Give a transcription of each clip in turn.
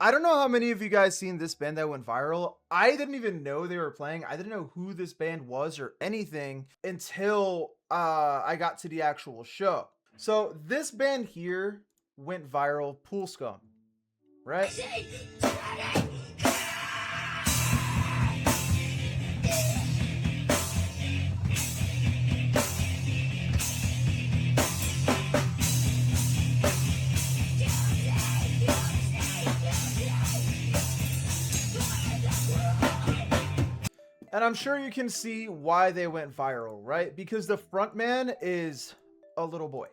I don't know how many of you guys seen this band that went viral. I didn't even know they were playing. I didn't know who this band was or anything until I got to the actual show. So this band here went viral, Pool Scum, right? And I'm sure you can see why they went viral, right? Because the frontman is a little boy.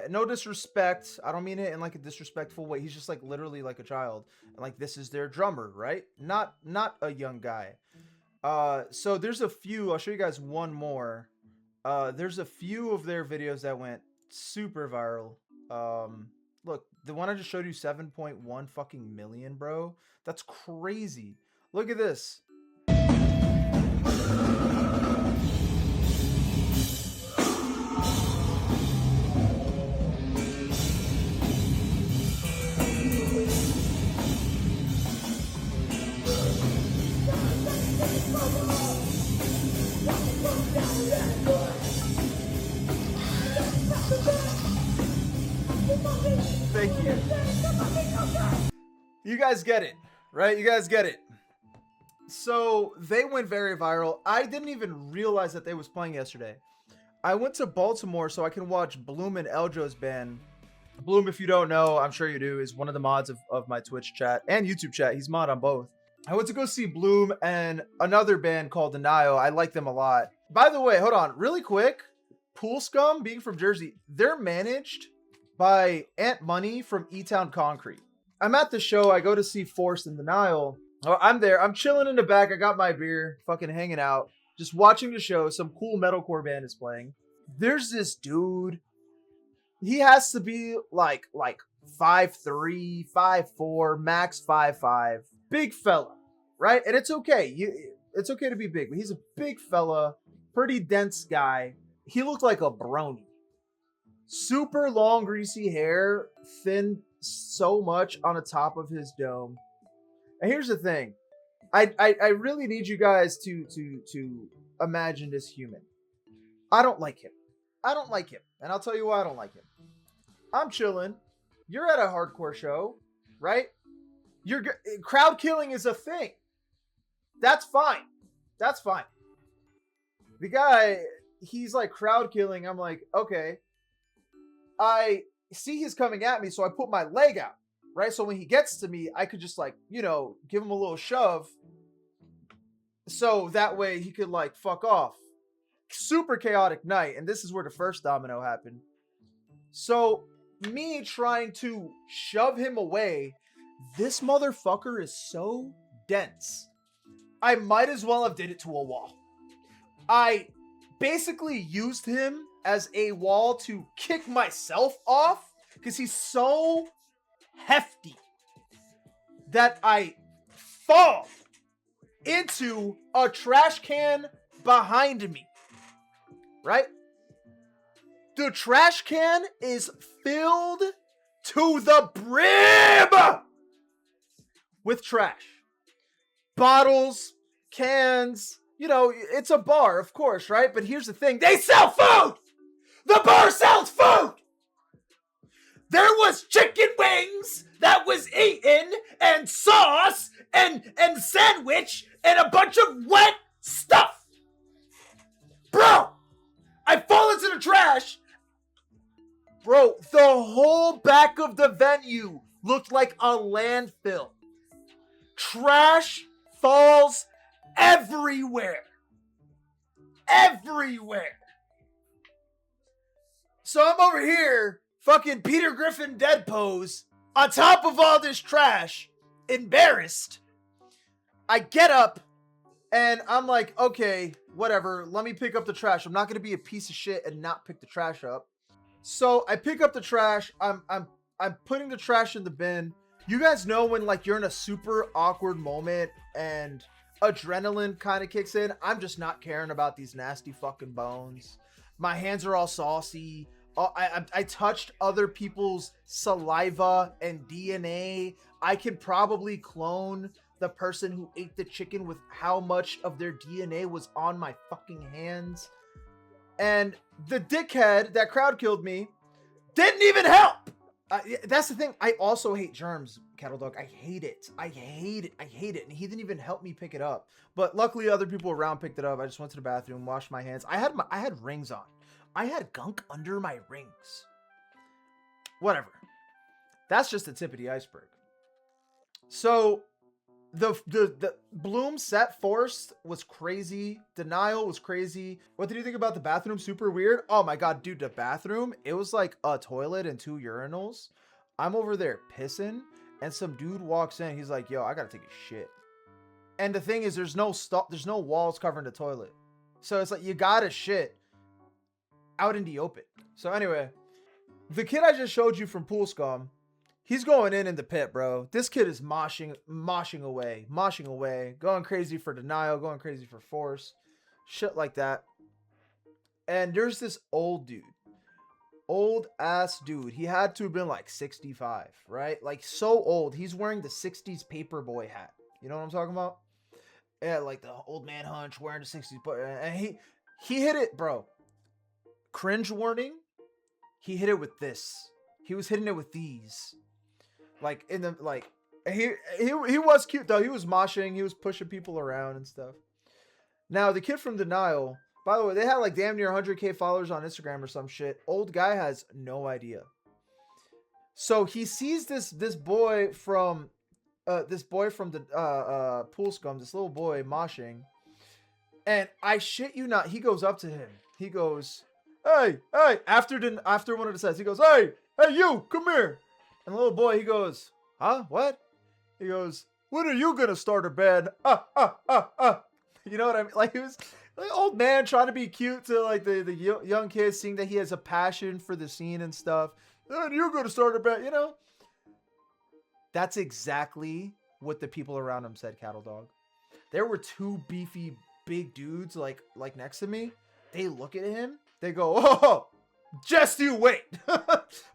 No disrespect. I don't mean it in like a disrespectful way. He's just like literally like a child. And like this is their drummer, right? Not a young guy. So there's a few. I'll show you guys one more. There's a few of their videos that went super viral. Look, the one I just showed you, 7.1 fucking million, bro. That's crazy. Look at this. Thank you. You guys get it, right? You guys get it. So they went very viral. I didn't even realize that they was playing yesterday. I went to Baltimore so I can watch Bloom and Eljo's band. Bloom, if you don't know, I'm sure you do, is one of the mods of my Twitch chat and YouTube chat. He's mod on both. I went to go see Bloom and another band called Denial. I like them a lot. By the way, hold on, really quick. Pool Scum, being from Jersey, they're managed by Ant Money from E-Town Concrete. I'm at the show. I go to see Forced and Denial. Oh, I'm there. I'm chilling in the back. I got my beer, fucking hanging out, just watching the show. Some cool metalcore band is playing. There's this dude. He has to be like 5'3", 5'4", max 5'5". Big fella, right? And it's okay. It's okay to be big, but he's a big fella, pretty dense guy. He looked like a brony. Super long, greasy hair, thin so much on the top of his dome. And here's the thing. I really need you guys to imagine this human. I don't like him. I don't like him. And I'll tell you why I don't like him. I'm chilling. You're at a hardcore show, right? Crowd killing is a thing. That's fine. That's fine. The guy, he's like crowd killing. I'm like, okay. I see he's coming at me, so I put my leg out, right? So when he gets to me, I could just like, you know, give him a little shove. So that way he could like fuck off. Super chaotic night. And this is where the first domino happened. So me trying to shove him away, this motherfucker is so dense. I might as well have did it to a wall. I basically used him as a wall to kick myself off because he's so hefty that I fall into a trash can behind me, right? The trash can is filled to the brim with trash. Bottles, cans, you know, it's a bar, of course, right? But here's the thing. They sell food! The bar sells food! There was chicken wings that was eaten and sauce and sandwich and a bunch of wet stuff. Bro, I fall into the trash. Bro, the whole back of the venue looked like a landfill. Trash falls everywhere. Everywhere. So I'm over here, fucking Peter Griffin dead pose, on top of all this trash, embarrassed. I get up, and I'm like, okay, whatever, let me pick up the trash. I'm not gonna be a piece of shit and not pick the trash up. So I pick up the trash, I'm putting the trash in the bin. You guys know when like you're in a super awkward moment and adrenaline kind of kicks in? I'm just not caring about these nasty fucking bones. My hands are all saucy. I touched other people's saliva and DNA. I could probably clone the person who ate the chicken with how much of their DNA was on my fucking hands. And the dickhead that crowd killed me didn't even help. That's the thing. I also hate germs, Cattle Dog. I hate it. I hate it. I hate it. And he didn't even help me pick it up. But luckily, other people around picked it up. I just went to the bathroom, washed my hands. I had rings on. I had gunk under my rings. Whatever. That's just the tip of the iceberg. So the Bloom set forced was crazy. Denial was crazy. What did you think about the bathroom? Super weird. Oh my god, dude, the bathroom, it was like a toilet and 2 urinals. I'm over there pissing and some dude walks in. He's like, yo, I gotta take a shit. And the thing is, there's no walls covering the toilet. So it's like you gotta shit out in the open. So anyway, the kid I just showed you from Pool Scum, he's going in the pit, bro. This kid is moshing away, going crazy for denial, going crazy for force, shit like that. And there's this old ass dude. He had to have been like 65, right? Like so old. He's wearing the 60s paperboy hat. You know what I'm talking about? Yeah, like the old man hunch wearing the 60s. And he hit it, bro. Cringe warning. He hit it with this. He was hitting it with these. Like in the he was cute though. He was moshing, he was pushing people around and stuff. Now the kid from Denial, by the way, they had like damn near 100k followers on Instagram or some shit. Old guy has no idea. So he sees this boy from the Pool Scum, this little boy moshing, and I shit you not, he goes up to him. He goes, hey, after one of the sets, he goes, hey, you, come here. And the little boy, he goes, huh? What? He goes, when are you gonna start a band? You know what I mean? Like, he was like old man trying to be cute to like the young kids, seeing that he has a passion for the scene and stuff. When you're gonna start a band, you know? That's exactly what the people around him said, Cattle Dog. There were 2 beefy big dudes like next to me. They look at him, they go, oh, just you wait.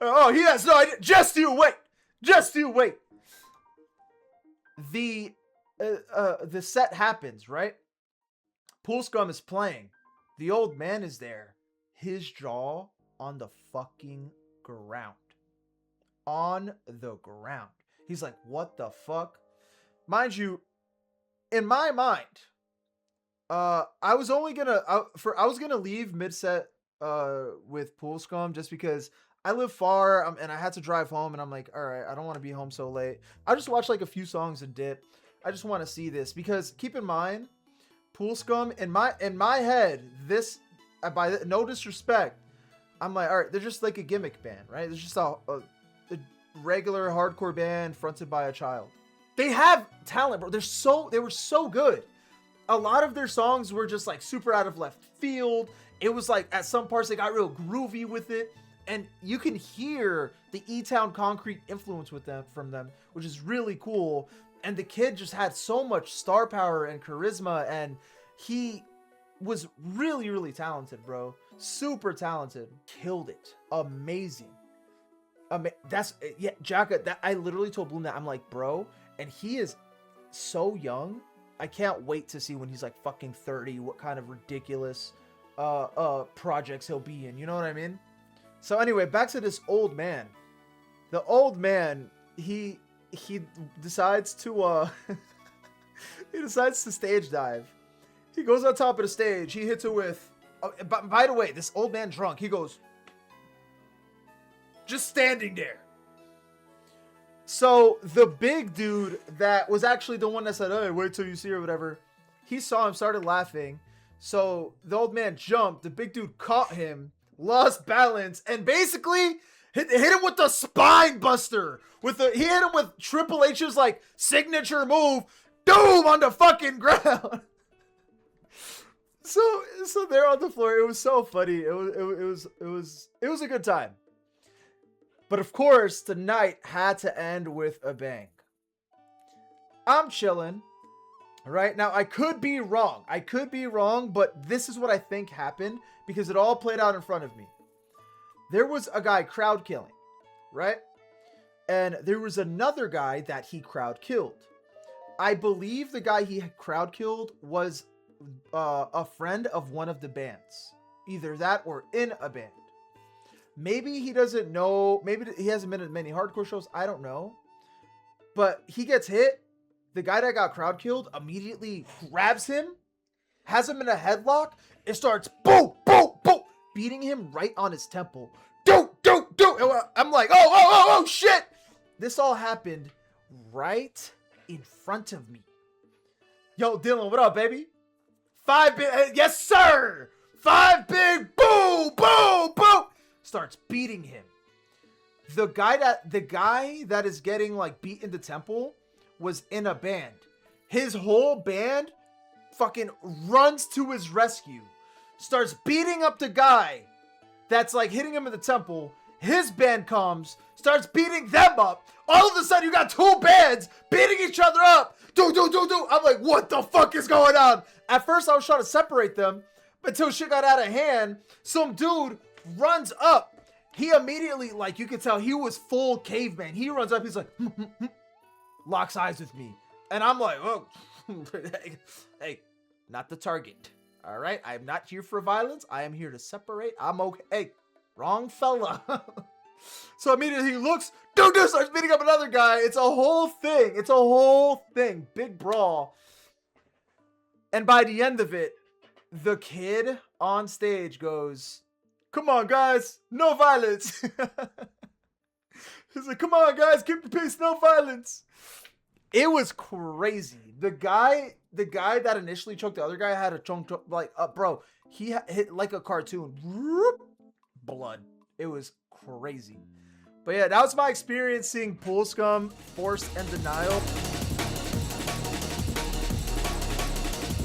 Oh, he has no idea. Just you wait. Just you wait. The set happens, right? Pool Scum is playing. The old man is there. His jaw on the fucking ground. On the ground. He's like, what the fuck? Mind you, in my mind, I was gonna leave mid-set with Pool Scum just because I live far and I had to drive home, and I'm like, all right, I don't want to be home so late. I just watched like a few songs and dip. I just want to see this because keep in mind, Pool Scum in my head, this by no disrespect, I'm like, all right, they're just like a gimmick band, right? They're just a regular hardcore band fronted by a child. They have talent, bro. They were so good. A lot of their songs were just like super out of left field. It was like at some parts they got real groovy with it, and you can hear the E-Town Concrete influence from them, which is really cool. And the kid just had so much star power and charisma, and he was really, really talented, bro. Super talented. Killed it. Amazing. Jacka, that I literally told Bloom that. I'm like, bro, and he is so young. I can't wait to see when he's like fucking 30 what kind of ridiculous projects he'll be in. You know what I mean? So anyway, back to this old man. The old man, he decides to he decides to stage dive. He goes on top of the stage. He hits it with by the way, this old man drunk, he goes just standing there. So the big dude that was actually the one that said, hey, wait till you see or whatever, he saw him, started laughing. So the old man jumped. The big dude caught him, lost balance, and basically hit him with the spine buster. He hit him with Triple H's like signature move, doom, on the fucking ground. So they're on the floor. It was so funny. It was a good time. But of course, the night had to end with a bang. I'm chilling. Right now, I could be wrong. But this is what I think happened because it all played out in front of me. there was a guy crowd killing, right? And there was another guy that he crowd killed. I believe the guy he had crowd killed was a friend of one of the bands. Either that or in a band. Maybe he doesn't know. Maybe he hasn't been at many hardcore shows. I don't know. But he gets hit. The guy that got crowd killed immediately grabs him, has him in a headlock, and starts boom, boom, boom, beating him right on his temple. Do. I'm like, oh, shit. This all happened right in front of me. Yo, Dylan, what up, baby? 5 big, yes, sir. 5 big, boom, boom, boom. Starts beating him. The guy that is getting like beat in the temple was in a band. His whole band fucking runs to his rescue. Starts beating up the guy that's like hitting him in the temple. His band comes, starts beating them up. All of a sudden, you got 2 bands beating each other up. Do. I'm like, what the fuck is going on? At first, I was trying to separate them, but until shit got out of hand, some dude runs up. He immediately, like, you could tell he was full caveman. He runs up, he's like, locks eyes with me. And I'm like, oh, hey, not the target. All right, I'm not here for violence. I am here to separate. I'm okay. Hey, wrong fella. So immediately he looks, dude starts beating up another guy. It's a whole thing. Big brawl. And by the end of it, the kid on stage goes, come on, guys, no violence. He's like, come on, guys, keep the peace, no violence. It was crazy. The guy that initially choked the other guy had a chunk, like, bro, he hit like a cartoon. Blood. It was crazy. But yeah, that was my experience seeing Pool Scum, Force, and Denial.